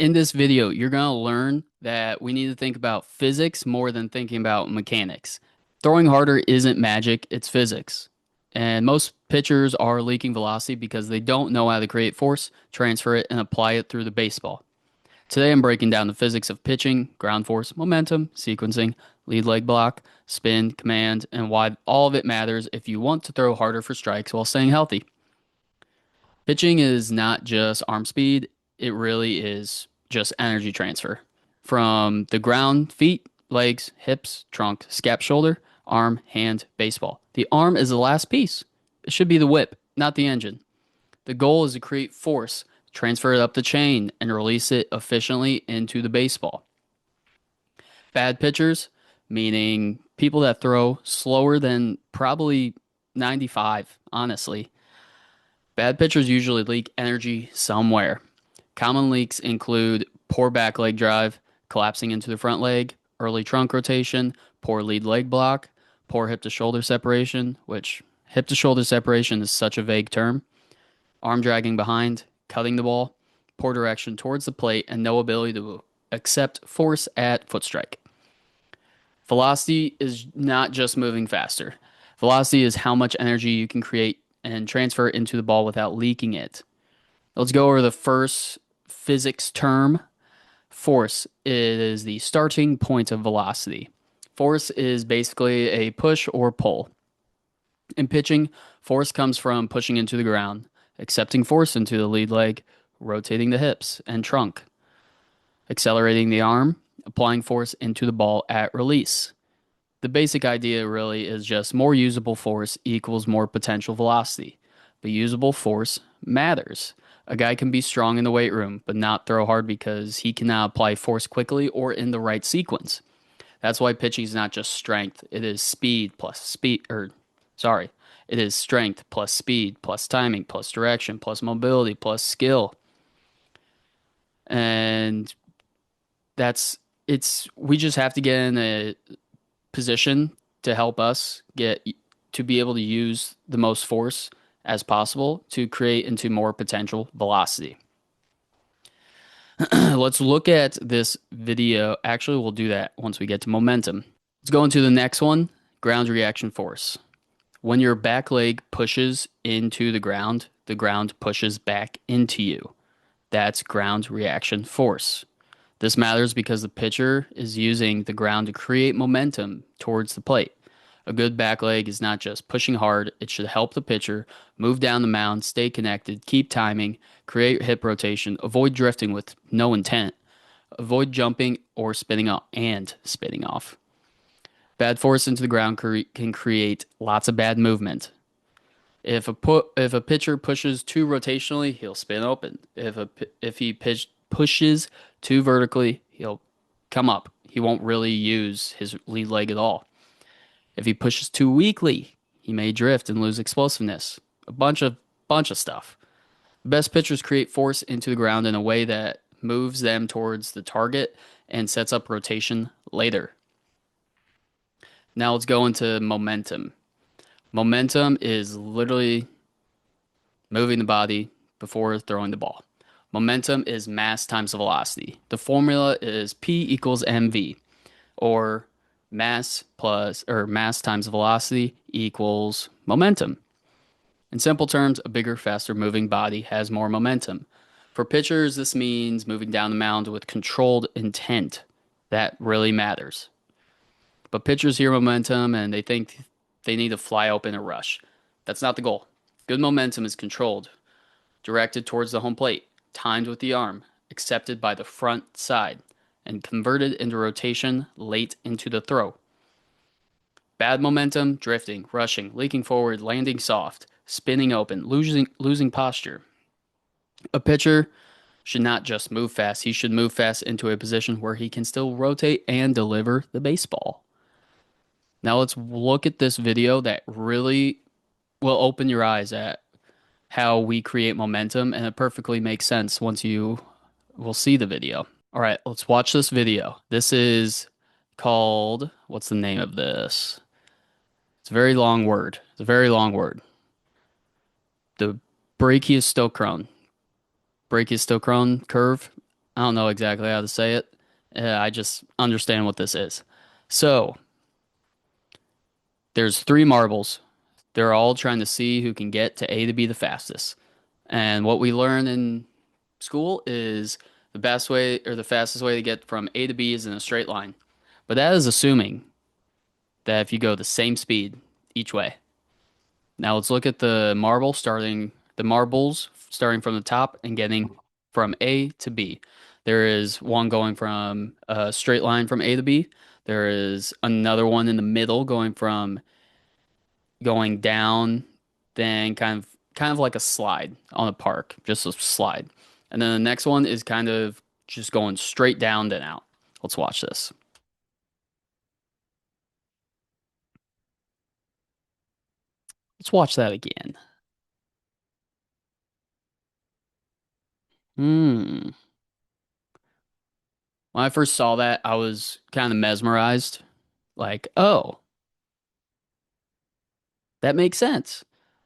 In this video, you're going to learn that we need to think about physics more than thinking about mechanics. Throwing harder isn't magic, it's physics. And most pitchers are leaking velocity because they don't know how to create force, transfer it, and apply it through the baseball. Today, I'm breaking down the physics of pitching, ground force, momentum, sequencing, lead leg block, spin, command, and why all of it matters if you want to throw harder for strikes while staying healthy. Pitching is not just arm speed, it really is just energy transfer. From the ground, feet, legs, hips, trunk, scap, shoulder, arm, hand, baseball. The arm is the last piece. It should be the whip, not the engine. The goal is to create force, transfer it up the chain, and release it efficiently into the baseball. Bad pitchers, meaning people that throw slower than probably 95, honestly. Bad pitchers usually leak energy somewhere. Common leaks include poor back leg drive, collapsing into the front leg, early trunk rotation, poor lead leg block, poor hip to shoulder separation, which hip to shoulder separation is such a vague term, arm dragging behind, cutting the ball, poor direction towards the plate, and no ability to accept force at foot strike. Velocity is not just moving faster. Velocity is how much energy you can create and transfer into the ball without leaking it. Let's go over the first physics term. Force is the starting point of velocity. Force is basically a push or pull. In pitching, force comes from pushing into the ground, accepting force into the lead leg, rotating the hips and trunk, accelerating the arm, applying force into the ball at release. The basic idea really is just more usable force equals more potential velocity. But usable force matters. A guy can be strong in the weight room, but not throw hard because he cannot apply force quickly or in the right sequence. That's why pitching is not just strength. It is speed plus speed, it is strength plus speed plus timing plus direction plus mobility plus skill. And we just have to get in a position to help us get to be able to use the most force as possible to create into more potential velocity. Let's look at this video. Actually, we'll do that once we get to momentum. Let's go into the next one, ground reaction force. When your back leg pushes into the ground pushes back into you. That's ground reaction force. This matters because the pitcher is using the ground to create momentum towards the plate. A good back leg is not just pushing hard, it should help the pitcher move down the mound, stay connected, keep timing, create hip rotation, avoid drifting with no intent, avoid jumping or spinning off. Bad force into the ground can create lots of bad movement. If a pitcher pushes too rotationally, he'll spin open. If he pushes too vertically, he'll come up. He won't really use his lead leg at all. If he pushes too weakly, he may drift and lose explosiveness. A bunch of stuff. The best pitchers create force into the ground in a way that moves them towards the target and sets up rotation later. Now let's go into momentum. Momentum is literally moving the body before throwing the ball. Momentum is mass times velocity. The formula is P equals mv, or mass times velocity equals momentum. In simple terms, a bigger, faster moving body has more momentum. For pitchers, this means moving down the mound with controlled intent. That really matters. But pitchers hear momentum and they think they need to fly open a rush. That's not the goal. Good momentum is controlled, directed towards the home plate, timed with the arm, accepted by the front side, and converted into rotation late into the throw. Bad momentum, drifting, rushing, leaking forward, landing soft, spinning open, losing posture. A pitcher should not just move fast, he should move fast into a position where he can still rotate and deliver the baseball. Now let's look at this video that really will open your eyes at how we create momentum, and it perfectly makes sense once you will see the video. All right, let's watch this video. This is called, what's the name of this? It's a very long word. It's a very long word. The brachiostochrone. Brachiostochrone curve. I don't know exactly how to say it. I just understand what this is. So there's three marbles. They're all trying to see who can get to A to B the fastest. And what we learn in school is the best way or the fastest way to get from A to B is in a straight line. But that is assuming that if you go the same speed each way. Now let's look at the marbles starting from the top and getting from A to B. There is one going from a straight line from A to B. There is another one in the middle going down, then kind of like a slide on a park, just a slide. And then the next one is kind of just going straight down then out. Let's watch this. Let's watch that again. Hmm. When I first saw that, I was kind of mesmerized. Like, oh, that makes sense.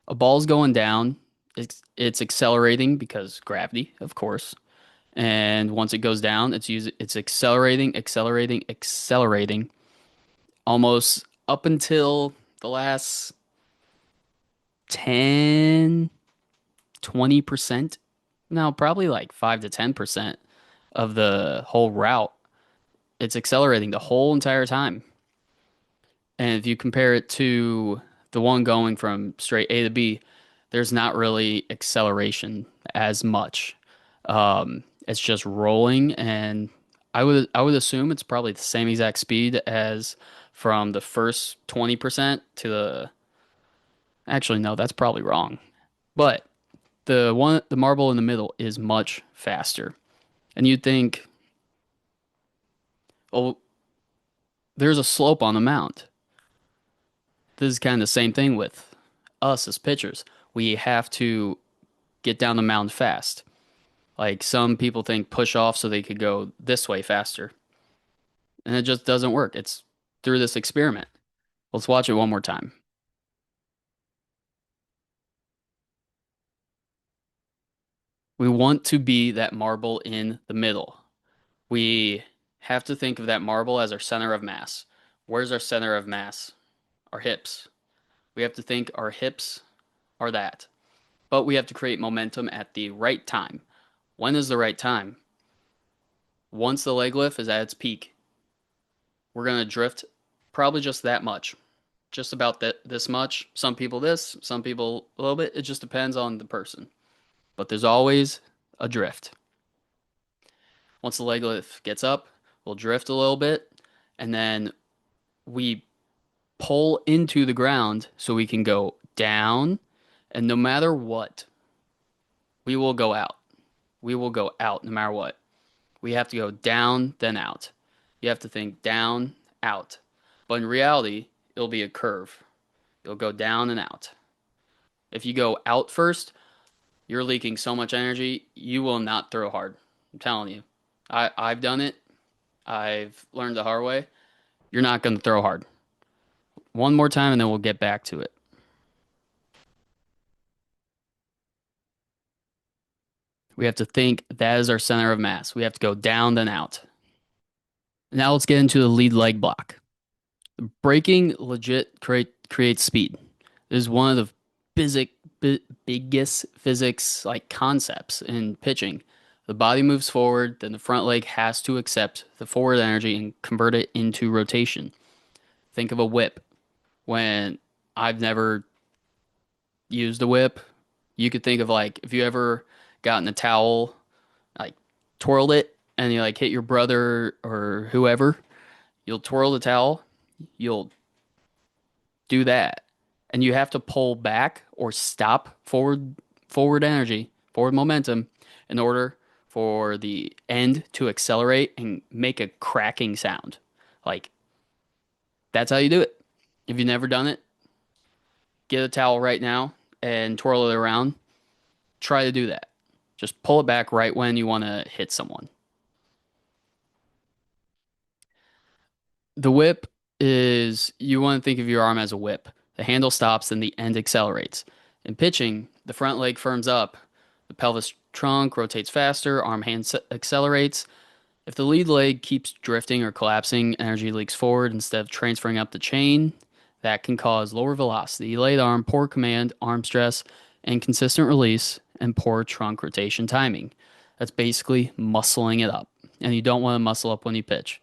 A ball's going down. It's accelerating because gravity, of course. And once it goes down, it's accelerating, accelerating, accelerating almost up until the last 10, 20%. No, probably like 5 to 10% of the whole route. It's accelerating the whole entire time. And if you compare it to the one going from straight A to B, there's not really acceleration as much. It's just rolling, and I would assume it's probably the same exact speed as from the first 20% to the. Actually, no, that's probably wrong. But the marble in the middle is much faster, and you'd think, oh, there's a slope on the mound. This is kind of the same thing with us as pitchers. We have to get down the mound fast. Like some people think push off so they could go this way faster. And it just doesn't work. It's through this experiment. Let's watch it one more time. We want to be that marble in the middle. We have to think of that marble as our center of mass. Where's our center of mass? Our hips. We have to think our hips are that. But we have to create momentum at the right time. When is the right time? Once the leg lift is at its peak, we're going to drift probably just that much. Just about this much. Some people this, some people a little bit. It just depends on the person. But there's always a drift. Once the leg lift gets up, we'll drift a little bit, and then we pull into the ground so we can go down. And no matter what, we will go out. We will go out no matter what. We have to go down, then out. You have to think down, out. But in reality, it'll be a curve. It'll go down and out. If you go out first, you're leaking so much energy, you will not throw hard. I'm telling you. I've done it. I've learned the hard way. You're not going to throw hard. One more time and then we'll get back to it. We have to think that is our center of mass. We have to go down then out. Now let's get into the lead leg block. Braking legit creates speed. This is one of the basic, biggest physics like concepts in pitching. The body moves forward, then the front leg has to accept the forward energy and convert it into rotation. Think of a whip. When I've never used a whip, you could think of like if you ever gotten a towel, like twirled it, and you like hit your brother or whoever, you'll twirl the towel, you'll do that, and you have to pull back or stop forward energy, forward momentum, in order for the end to accelerate and make a cracking sound. Like that's how you do it. If you've never done it, get a towel right now and twirl it around. Try to do that. Just pull it back right when you want to hit someone. The whip is you want to think of your arm as a whip. The handle stops and the end accelerates. In pitching, the front leg firms up, the pelvis trunk rotates faster, arm hand accelerates. If the lead leg keeps drifting or collapsing, energy leaks forward instead of transferring up the chain. That can cause lower velocity, late arm, poor command, arm stress, inconsistent release, and poor trunk rotation timing. That's basically muscling it up. And you don't want to muscle up when you pitch.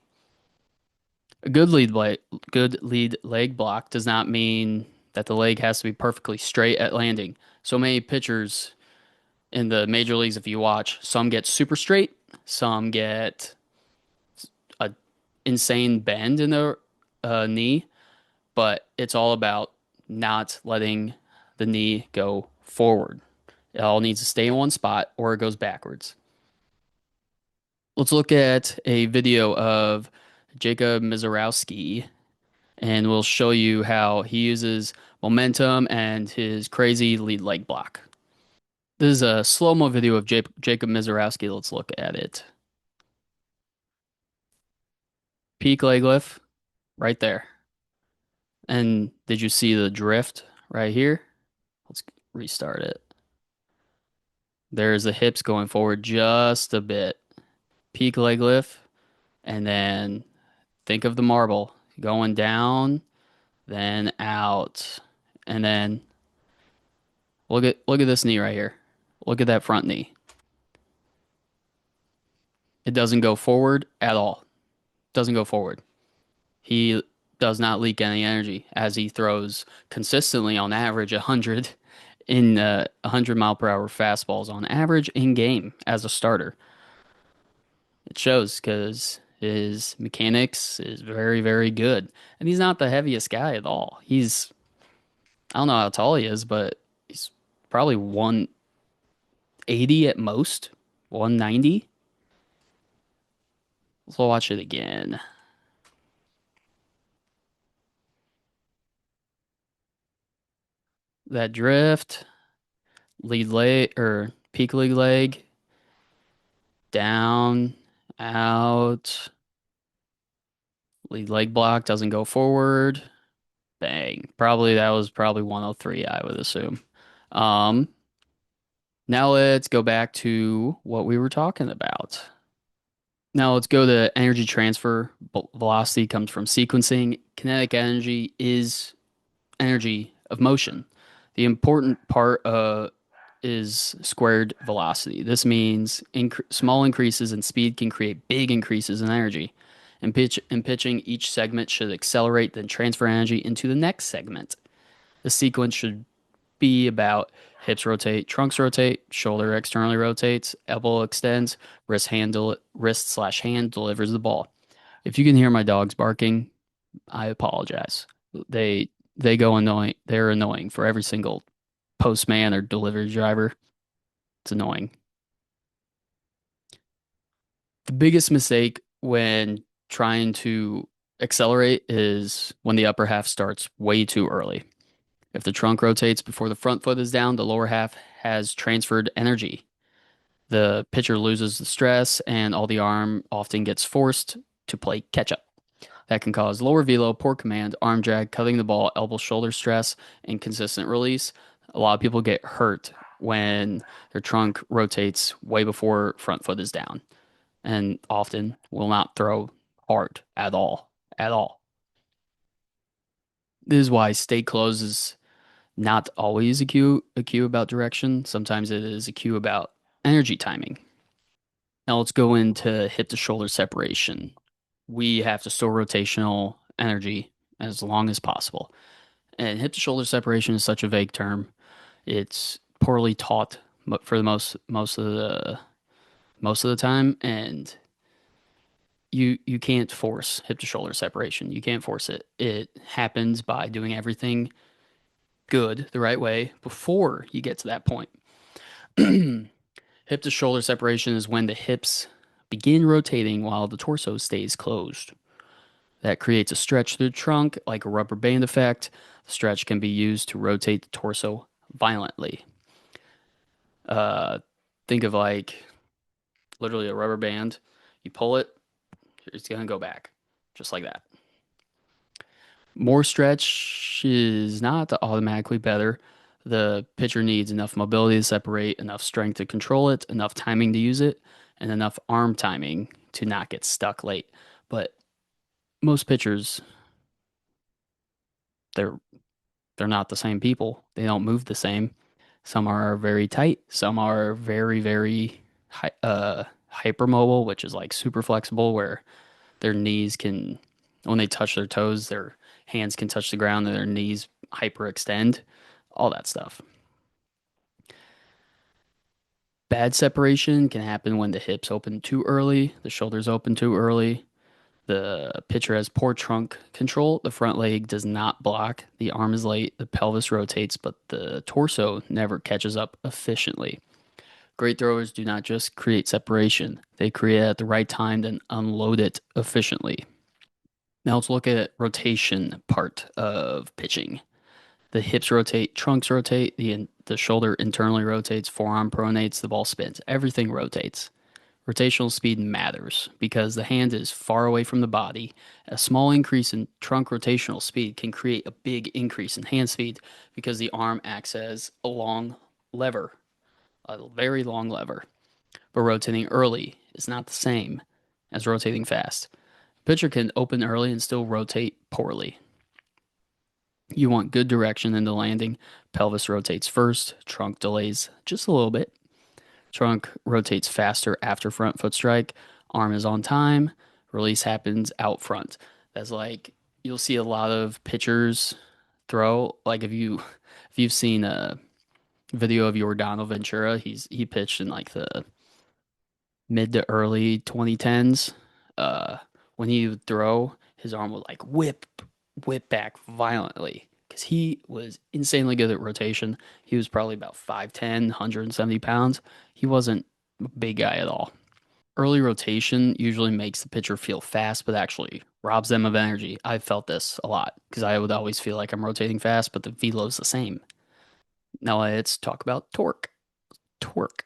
A good lead leg block does not mean that the leg has to be perfectly straight at landing. So many pitchers in the major leagues, if you watch, some get super straight, some get a insane bend in their knee, but it's all about not letting the knee go forward. It all needs to stay in one spot or it goes backwards. Let's look at a video of Jacob Mizorowski, and we'll show you how he uses momentum and his crazy lead leg block. This is a slow-mo video of Jacob Mizorowski. Let's look at it. Peak leg lift right there. And did you see the drift right here? Let's restart it. There's the hips going forward just a bit. Peak leg lift. And then think of the marble going down, then out. And then look at this knee right here. Look at that front knee. It doesn't go forward at all. Doesn't go forward. He does not leak any energy as he throws consistently on average 100 in 100 mile per hour fastballs on average in game as a starter. It shows because his mechanics is very, very good. And he's not the heaviest guy at all. I don't know how tall he is, but he's probably 180 at most, 190. Let's watch it again. That drift, lead leg or peak league leg, down, out, lead leg block doesn't go forward. Bang. That was probably 103, I would assume. Um, Now let's go back to what we were talking about. Now let's go to energy transfer. Velocity comes from sequencing. Kinetic energy is energy of motion. The important part is squared velocity. This means small increases in speed can create big increases in energy. In pitching, each segment should accelerate, then transfer energy into the next segment. The sequence should be about hips rotate, trunks rotate, shoulder externally rotates, elbow extends, wrist slash hand delivers the ball. If you can hear my dogs barking, I apologize. They go annoying. They're annoying for every single postman or delivery driver. It's annoying. The biggest mistake when trying to accelerate is when the upper half starts way too early. If the trunk rotates before the front foot is down, the lower half has transferred energy. The pitcher loses the stress, and all the arm often gets forced to play catch up. That can cause lower velo, poor command, arm drag, cutting the ball, elbow shoulder stress, inconsistent release. A lot of people get hurt when their trunk rotates way before front foot is down, and often will not throw hard at all. At all. This is why stay close is not always a cue about direction. Sometimes it is a cue about energy timing. Now let's go into hip to shoulder separation. We have to store rotational energy as long as possible. And hip to shoulder separation is such a vague term. It's poorly taught for the most of the time, and you can't force hip to shoulder separation. You can't force it. It happens by doing everything good the right way before you get to that point. Hip to shoulder separation is when the hips begin rotating while the torso stays closed. That creates a stretch through the trunk like a rubber band effect. The stretch can be used to rotate the torso violently. Think of like literally a rubber band. You pull it, it's going to go back just like that. More stretch is not automatically better. The pitcher needs enough mobility to separate, enough strength to control it, enough timing to use it, and enough arm timing to not get stuck late. But most pitchers, they're they're not the same people. They don't move the same. Some are very tight, some are very hypermobile, which is like super flexible where their knees can when they touch their toes, their hands can touch the ground and their knees hyperextend, all that stuff. Bad separation can happen when the hips open too early, the shoulders open too early, the pitcher has poor trunk control, the front leg does not block, the arm is late, the pelvis rotates, but the torso never catches up efficiently. Great throwers do not just create separation, they create it at the right time, then unload it efficiently. Now let's look at rotation part of pitching. The hips rotate, trunks rotate, the shoulder internally rotates, forearm pronates, the ball spins. Everything rotates. Rotational speed matters because the hand is far away from the body. A small increase in trunk rotational speed can create a big increase in hand speed because the arm acts as a long lever, a very long lever. But rotating early is not the same as rotating fast. Pitcher can open early and still rotate poorly. You want good direction in the landing. Pelvis rotates first, trunk delays just a little bit. Trunk rotates faster after front foot strike. Arm is on time. Release happens out front. That's like you'll see a lot of pitchers throw. Like if you've seen a video of Yordano Ventura, he pitched in like the mid to early 2010s. Uh, when he would throw, his arm would like whip back violently because he was insanely good at rotation. He was probably about 5'10", 170 pounds. He wasn't a big guy at all. Early rotation usually makes the pitcher feel fast, but actually robs them of energy. I've felt this a lot because I would always feel like I'm rotating fast, but the velo's the same. Now let's talk about torque. Torque.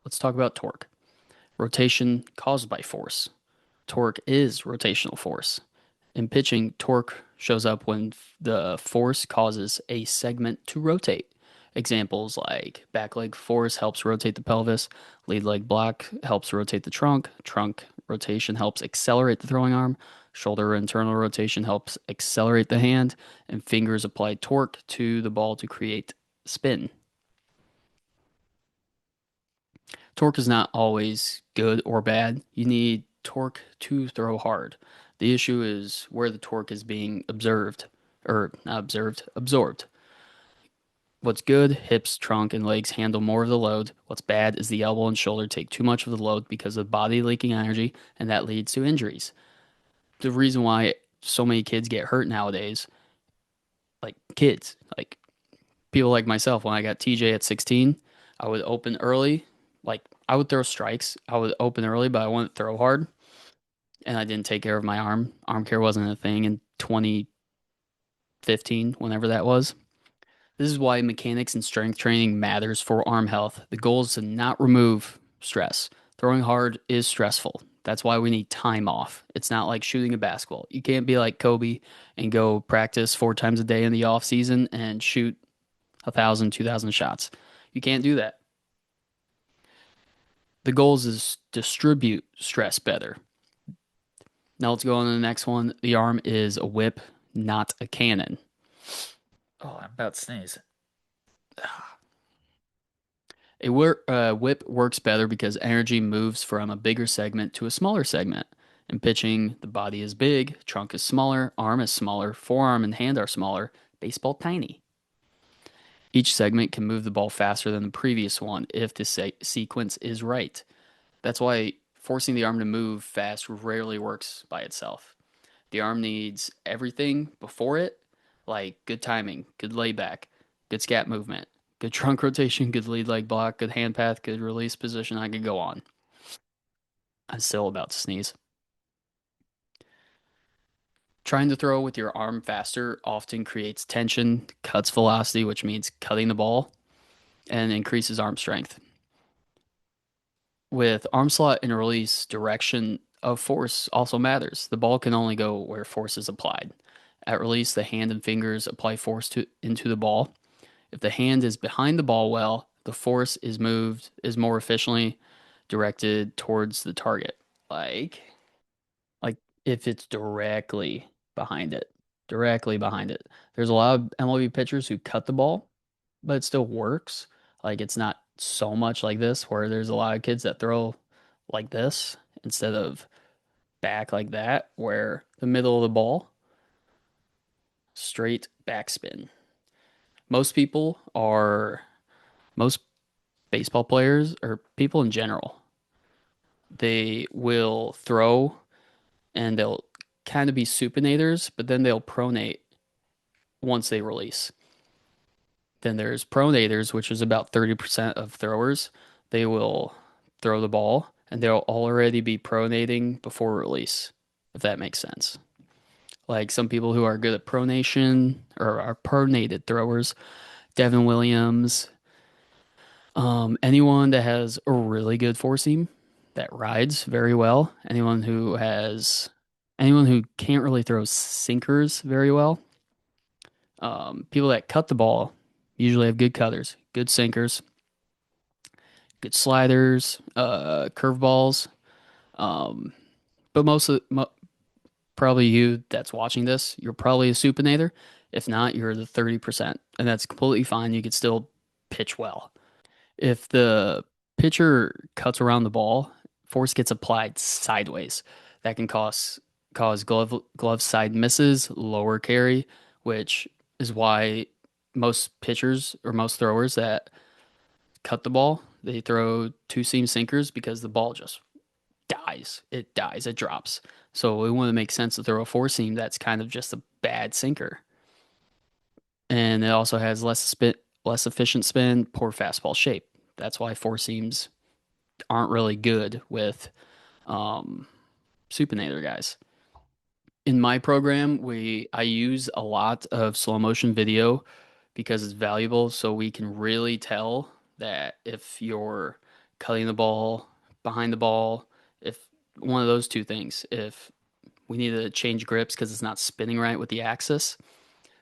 Let's talk about torque. Rotation caused by force. Torque is rotational force. In pitching, torque shows up when the force causes a segment to rotate. Examples like back leg force helps rotate the pelvis, lead leg block helps rotate the trunk, trunk rotation helps accelerate the throwing arm, shoulder internal rotation helps accelerate the hand, and fingers apply torque to the ball to create spin. Torque is not always good or bad. You need torque to throw hard. The issue is where the torque is being observed, or not observed, absorbed. What's good, hips, trunk, and legs handle more of the load. What's bad is the elbow and shoulder take too much of the load because of body leaking energy, and that leads to injuries. The reason why so many kids get hurt nowadays, like kids, like people like myself, when I got TJ at 16, I would open early. Like I would throw strikes. I would open early, but I wouldn't throw hard. And I didn't take care of my arm. Arm care wasn't a thing in 2015, whenever that was. This is why mechanics and strength training matters for arm health. The goal is to not remove stress. Throwing hard is stressful. That's why we need time off. It's not like shooting a basketball. You can't be like Kobe and go practice 4 times a day in the off season and shoot 1,000, 2,000 shots. You can't do that. The goal is distribute stress better. Now let's go on to the next one. The arm is a whip, not a cannon. Oh, I'm about to sneeze. Whip works better because energy moves from a bigger segment to a smaller segment. In pitching, the body is big, trunk is smaller, arm is smaller, forearm and hand are smaller, baseball tiny. Each segment can move the ball faster than the previous one if the sequence is right. That's why forcing the arm to move fast rarely works by itself. The arm needs everything before it, like good timing, good layback, good scat movement, good trunk rotation, good lead leg block, good hand path, good release position. I could go on. I'm still about to sneeze. Trying to throw with your arm faster often creates tension, cuts velocity, which means cutting the ball, and increases arm strength. With arm slot and release, direction of force also matters. The ball can only go where force is applied. At release, the hand and fingers apply force into the ball. If the hand is behind the ball well, the force is more efficiently directed towards the target. Like like if it's directly behind it. There's a lot of MLB pitchers who cut the ball, but it still works. Like it's not so much like this where there's a lot of kids that throw like this instead of back like that, where the middle of the ball, straight backspin. Most people are most baseball players or people in general, they will throw and they'll kind of be supinators, but then they'll pronate once they release. Then there's pronators, which is about 30% of throwers. They will throw the ball and they'll already be pronating before release, if that makes sense. Like some people who are good at pronation or are pronated throwers, Devin Williams, anyone that has a really good four seam that rides very well, anyone who can't really throw sinkers very well, people that cut the ball usually have good cutters, good sinkers, good sliders, curveballs. Um, but probably you that's watching this, you're probably a supinator. If not, you're the 30%, and that's completely fine. You could still pitch well. If the pitcher cuts around the ball, force gets applied sideways. That can cause glove side misses, lower carry, which is why most pitchers or most throwers that cut the ball, they throw two seam sinkers because the ball just dies. It dies. It drops. So it wouldn't make sense to throw a four seam that's kind of just a bad sinker. And it also has less efficient spin, poor fastball shape. That's why four seams aren't really good with um, supinator guys. In my program, I use a lot of slow motion video because it's valuable, so we can really tell that if you're cutting the ball, behind the ball, if one of those two things, if we need to change grips because it's not spinning right with the axis.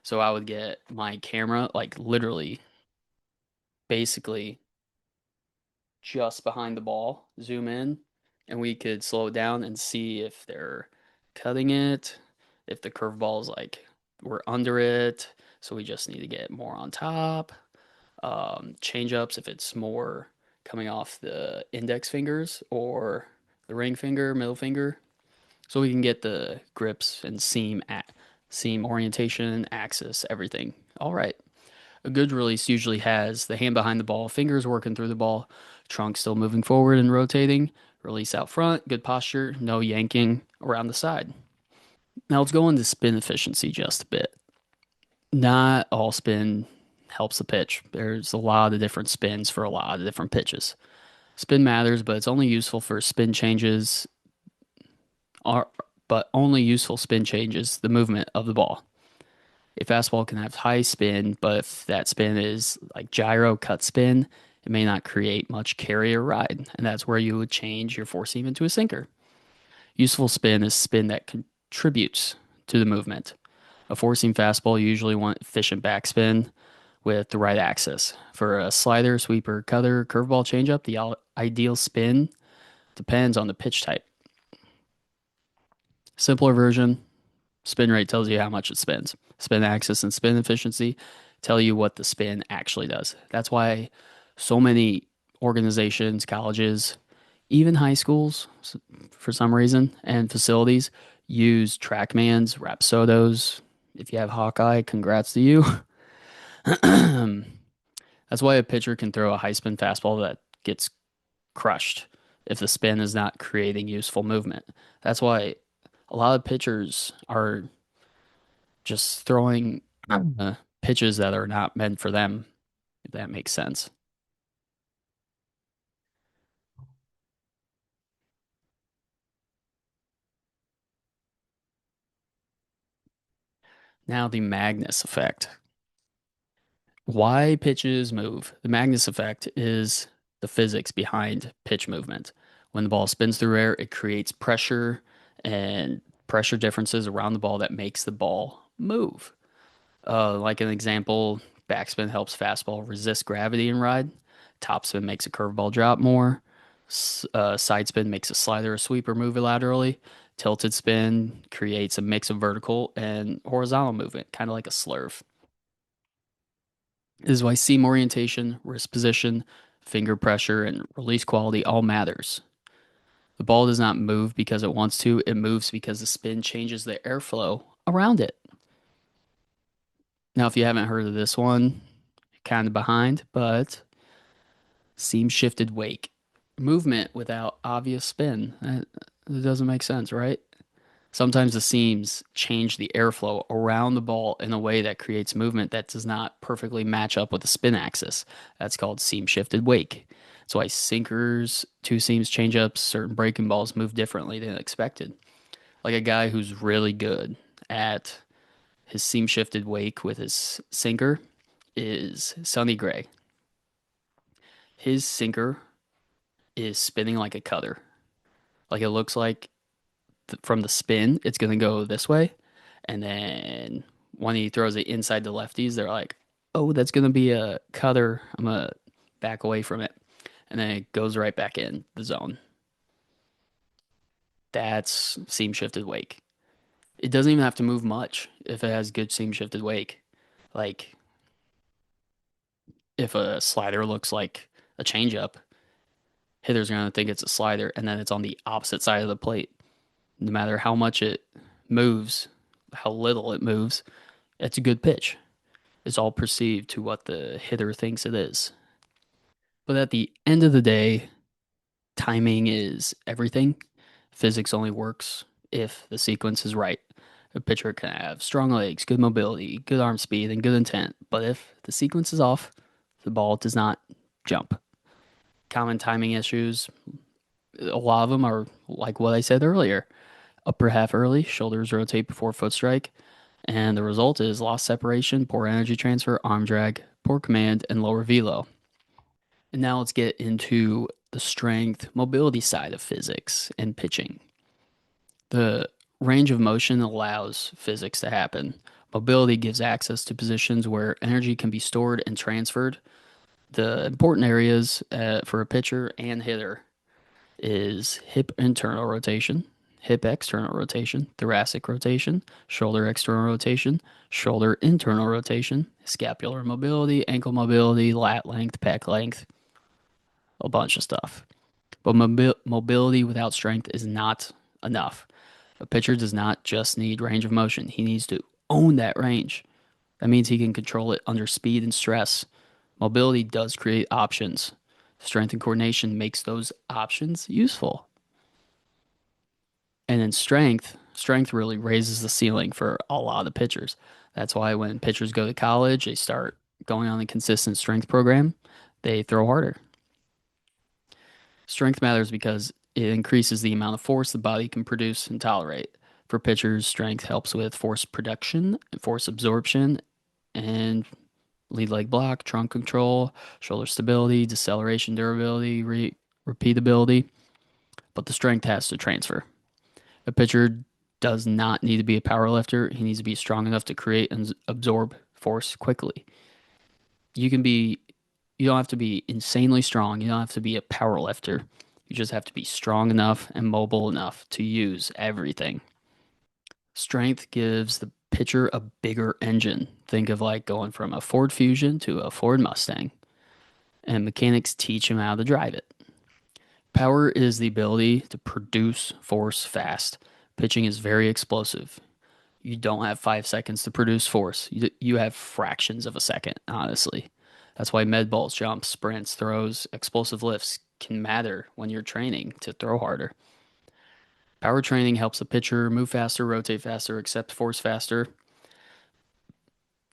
So I would get my camera like literally basically just behind the ball, zoom in, and we could slow it down and see if they're cutting it, if the curveball is like we're under it, so we just need to get more on top. Change ups if it's more coming off the index fingers or the ring finger, middle finger, so we can get the grips and seam orientation, axis, everything. All right. A good release usually has the hand behind the ball, fingers working through the ball, trunk still moving forward and rotating, release out front, good posture, no yanking around the side. Now let's go into spin efficiency just a bit. Not all spin helps the pitch. There's a lot of different spins for a lot of different pitches. Spin matters, but it's only useful for spin changes are but only useful spin changes the movement of the ball. A fastball can have high spin, but if that spin is like gyro cut spin, it may not create much carry or ride, and that's where you would change your four seam into a sinker. Useful spin is spin that contributes to the movement. A four seam fastball usually want efficient backspin with the right axis. For a slider, sweeper, cutter, curveball changeup, the ideal spin depends on the pitch type. Simpler version, spin rate tells you how much it spins. Spin axis and spin efficiency tell you what the spin actually does. That's why so many organizations, colleges, even high schools, for some reason, and facilities use TrackMans, Rapsodos. If you have Hawkeye, congrats to you. That's why a pitcher can throw a high spin fastball that gets crushed if the spin is not creating useful movement. That's why a lot of pitchers are just throwing pitches that are not meant for them, if that makes sense. Now, the Magnus effect. Why pitches move? The Magnus effect is the physics behind pitch movement. When the ball spins through air, it creates pressure and pressure differences around the ball that makes the ball move. Like an example, Backspin helps fastball resist gravity and ride. Topspin makes a curveball drop more. Side spin makes a slider or sweeper move laterally. Tilted spin creates a mix of vertical and horizontal movement, kind of like a slurve. This is why seam orientation, wrist position, finger pressure, and release quality all matters. The ball does not move because it wants to, it moves because the spin changes the airflow around it. Now, if you haven't heard of this one, kind of behind, but seam shifted wake. Movement without obvious spin. That doesn't make sense, right? Sometimes the seams change the airflow around the ball in a way that creates movement that does not perfectly match up with the spin axis. That's called seam shifted wake. That's why sinkers, two seams, changeups, certain breaking balls move differently than expected. Like a guy who's really good at his seam shifted wake with his sinker is Sonny Gray. His sinker is spinning like a cutter. Like it looks like from the spin, it's going to go this way. And then when he throws it inside the lefties, they're like, oh, that's going to be a cutter. I'm going to back away from it. And then it goes right back in the zone. That's seam shifted wake. It doesn't even have to move much if it has good seam shifted wake. Like if a slider looks like a changeup, hitter's going to think it's a slider, and then it's on the opposite side of the plate. No matter how much it moves, how little it moves, it's a good pitch. It's all perceived to what the hitter thinks it is. But at the end of the day, timing is everything. Physics only works if the sequence is right. A pitcher can have strong legs, good mobility, good arm speed, and good intent. But if the sequence is off, the ball does not jump. Common timing issues, a lot of them are like what I said earlier. Upper half early, shoulders rotate before foot strike, and the result is lost separation, poor energy transfer, arm drag, poor command, and lower velo. And now let's get into the strength mobility side of physics and pitching. The range of motion allows physics to happen. Mobility gives access to positions where energy can be stored and transferred. The important areas for a pitcher and hitter is hip internal rotation, hip external rotation, thoracic rotation, shoulder external rotation, shoulder internal rotation, scapular mobility, ankle mobility, lat length, pec length, a bunch of stuff. But mobility without strength is not enough. A pitcher does not just need range of motion, he needs to own that range. That means he can control it under speed and stress. Mobility does create options. Strength and coordination makes those options useful. And in strength really raises the ceiling for a lot of pitchers. That's why when pitchers go to college, they start going on a consistent strength program, they throw harder. Strength matters because it increases the amount of force the body can produce and tolerate. For pitchers, strength helps with force production, force absorption, and lead leg block, trunk control, shoulder stability, deceleration, durability, repeatability. But the strength has to transfer. A pitcher does not need to be a power lifter. He needs to be strong enough to create and absorb force quickly. You can be, you don't have to be insanely strong. You don't have to be a power lifter. You just have to be strong enough and mobile enough to use everything. Strength gives the pitcher a bigger engine. Think of like going from a Ford Fusion to a Ford Mustang. And mechanics teach him how to drive it. Power is the ability to produce force fast. Pitching is very explosive. You don't have 5 seconds to produce force. You have fractions of a second, honestly. That's why med balls, jumps, sprints, throws, explosive lifts can matter when you're training to throw harder. Power training helps a pitcher move faster, rotate faster, accept force faster,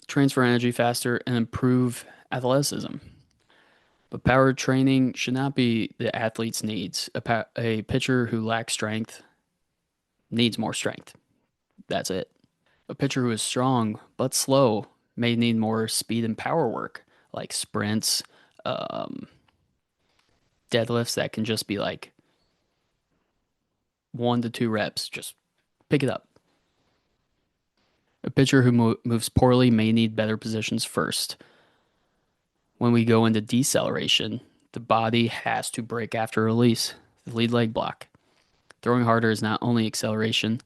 transfer energy faster, and improve athleticism. But power training should not be the athlete's needs. A pitcher who lacks strength needs more strength. That's it. A pitcher who is strong but slow may need more speed and power work, like sprints, um, deadlifts that can just be like 1 to 2 reps. Just pick it up. A pitcher who moves poorly may need better positions first. When we go into deceleration, the body has to brake after release, the lead leg block. Throwing harder is not only acceleration.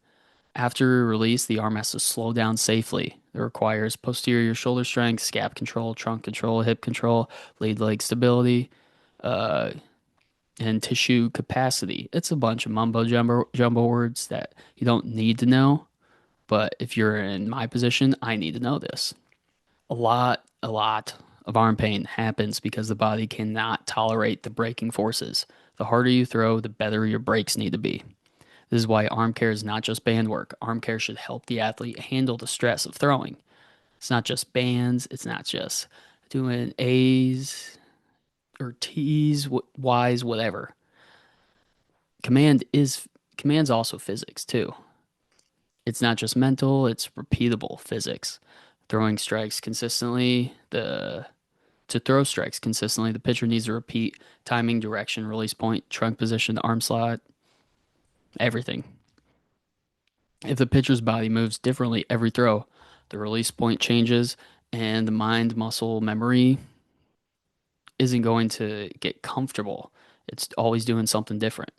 After release, the arm has to slow down safely. It requires posterior shoulder strength, scap control, trunk control, hip control, lead leg stability, uh, and tissue capacity. It's a bunch of jumbo words that you don't need to know, but if you're in my position, I need to know this. A lot of arm pain happens because the body cannot tolerate the braking forces. The harder you throw, the better your brakes need to be. This is why arm care is not just band work. Arm care should help the athlete handle the stress of throwing. It's not just bands, it's not just doing A's or T's, Y's, whatever. Command is command's also physics too. It's not just mental, it's repeatable physics. Throwing strikes consistently, the to throw strikes consistently, the pitcher needs to repeat timing, direction, release point, trunk position, arm slot, everything. If the pitcher's body moves differently every throw, the release point changes and the mind muscle memory isn't going to get comfortable. It's always doing something different.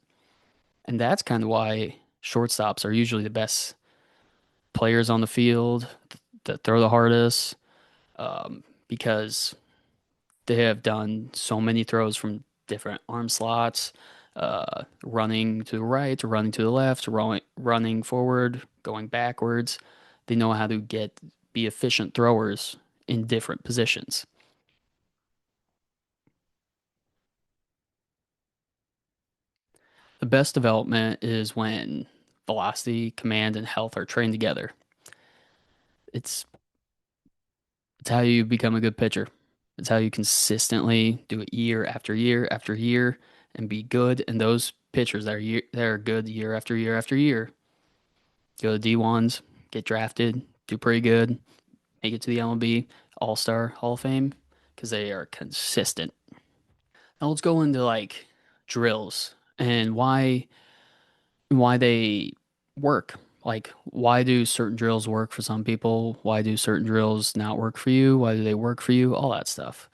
And that's kind of why shortstops are usually the best players on the field that throw the hardest, because they have done so many throws from different arm slots, running to the right, to running to the left, running forward, going backwards. They know how to be efficient throwers in different positions. The best development is when velocity, command, and health are trained together. It's it's how you become a good pitcher. It's how you consistently do it year after year after year and be good. And those pitchers that are good year after year after year go to D1s, get drafted, do pretty good, make it to the MLB All-Star Hall of Fame because they are consistent. Now let's go into like drills and why they work. Like, why do certain drills work for some people? Why do certain drills not work for you? Why do they work for you? All that stuff.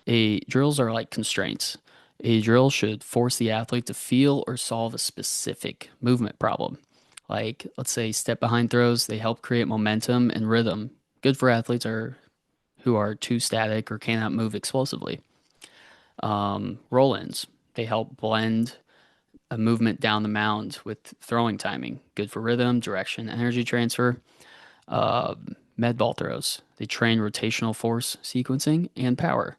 A drills are like constraints. A drill should force the athlete to feel or solve a specific movement problem. Like, let's say step behind throws, they help create momentum and rhythm. Good for athletes are who are too static or cannot move explosively. Roll-ins, they help blend a movement down the mound with throwing timing. Good for rhythm, direction, energy transfer. Uh, Med ball throws, they train rotational force sequencing and power.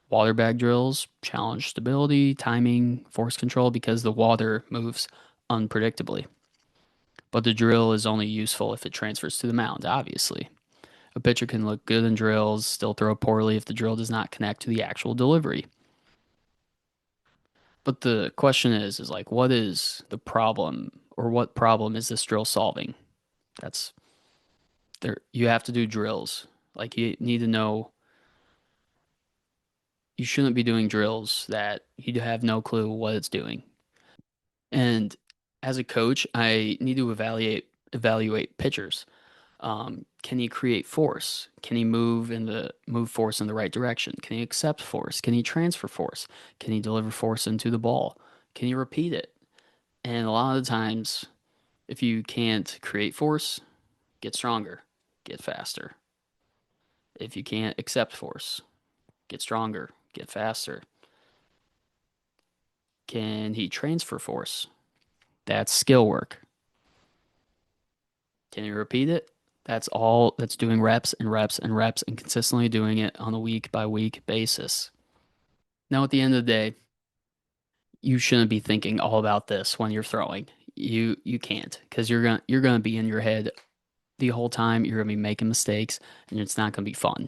Water bag drills challenge stability, timing, force control because the water moves unpredictably. But the drill is only useful if it transfers to the mound, obviously. A pitcher can look good in drills, still throw poorly if the drill does not connect to the actual delivery. But the question is like, what is the problem or what problem is this drill solving? That's there. You have to do drills. Like, you need to know you shouldn't be doing drills that you have no clue what it's doing. And as a coach, I need to evaluate pitchers. Can he create force? Can he move force in the right direction? Can he accept force? Can he transfer force? Can he deliver force into the ball? Can he repeat it? And a lot of the times, if you can't create force, get stronger, get faster. If you can't accept force, get stronger, get faster. Can he transfer force? That's skill work. Can you repeat it? That's doing reps and reps and reps and consistently doing it on a week by week basis. Now, at the end of the day, you shouldn't be thinking all about this when you're throwing. You can't because you're gonna be in your head the whole time. You're gonna be making mistakes and it's not gonna be fun.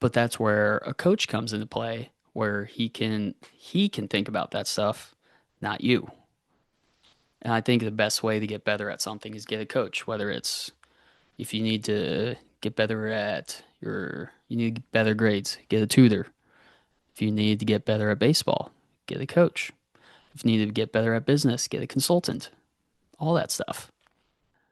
But that's where a coach comes into play, where he can think about that stuff, not you. And I think the best way to get better at something is get a coach, whether it's if you need to get better at you need better grades, get a tutor. If you need to get better at baseball, get a coach. If you need to get better at business, get a consultant. All that stuff.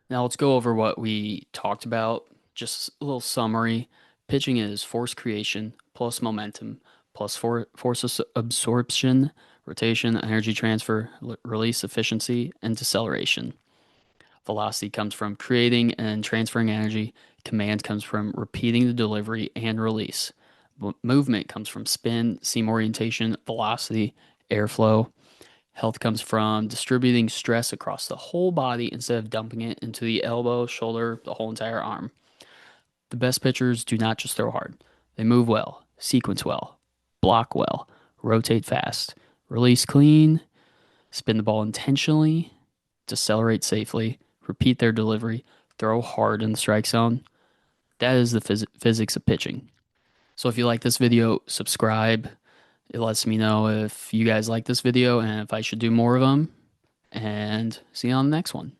Now let's go over what we talked about, just a little summary. Pitching is force creation plus momentum plus force absorption, rotation, energy transfer, release efficiency, and deceleration. Velocity comes from creating and transferring energy. Command comes from repeating the delivery and release. Movement comes from spin, seam orientation, velocity, airflow. Health comes from distributing stress across the whole body instead of dumping it into the elbow, shoulder, the whole entire arm. The best pitchers do not just throw hard. They move well, sequence well, block well, rotate fast, release clean, spin the ball intentionally, decelerate safely, repeat their delivery, throw hard in the strike zone. That is the physics of pitching. So if you like this video, subscribe. It lets me know if you guys like this video and if I should do more of them. And see you on the next one.